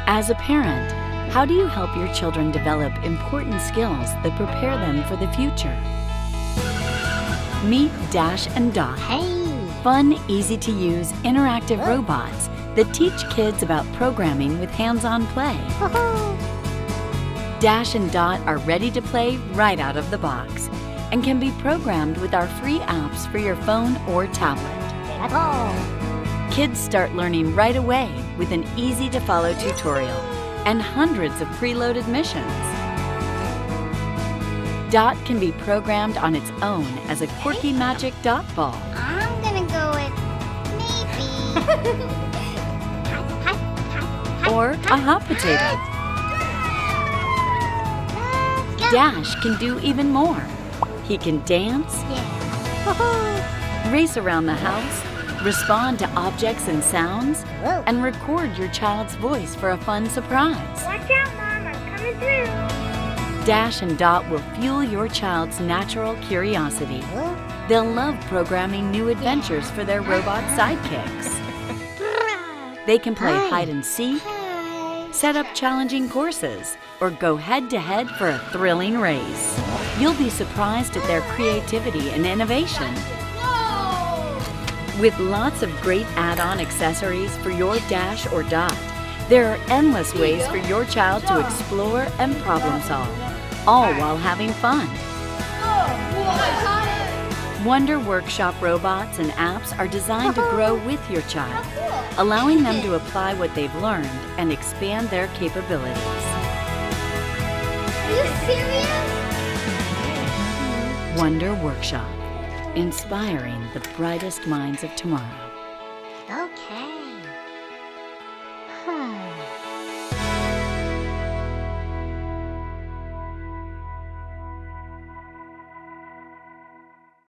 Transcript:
As a parent, how do you help your children develop important skills that prepare them for the future? Meet Dash and Dot. Fun, easy-to-use, interactive robots that teach kids about programming with hands-on play. Dash and Dot are ready to play right out of the box and can be programmed with our free apps for your phone or tablet. Kids start learning right away with an easy-to-follow tutorial and hundreds of preloaded missions. Dot can be programmed on its own as a quirky magic dot ball. I'm gonna go with maybe. Or a hot potato. Dash can do even more. He can dance, race around the house, respond to objects and sounds, and record your child's voice for a fun surprise. Watch out, Mom, I'm coming through. Dash and Dot will fuel your child's natural curiosity. They'll love programming new adventures for their robot sidekicks. They can play hide and seek, set up challenging courses, or go head-to-head for a thrilling race. You'll be surprised at their creativity and innovation. With lots of great add-on accessories for your Dash or Dot, there are endless ways for your child to explore and problem solve, all while having fun. Wonder Workshop robots and apps are designed to grow with your child, allowing them to apply what they've learned and expand their capabilities. Are you serious? Wonder Workshop, inspiring the brightest minds of tomorrow. Okay.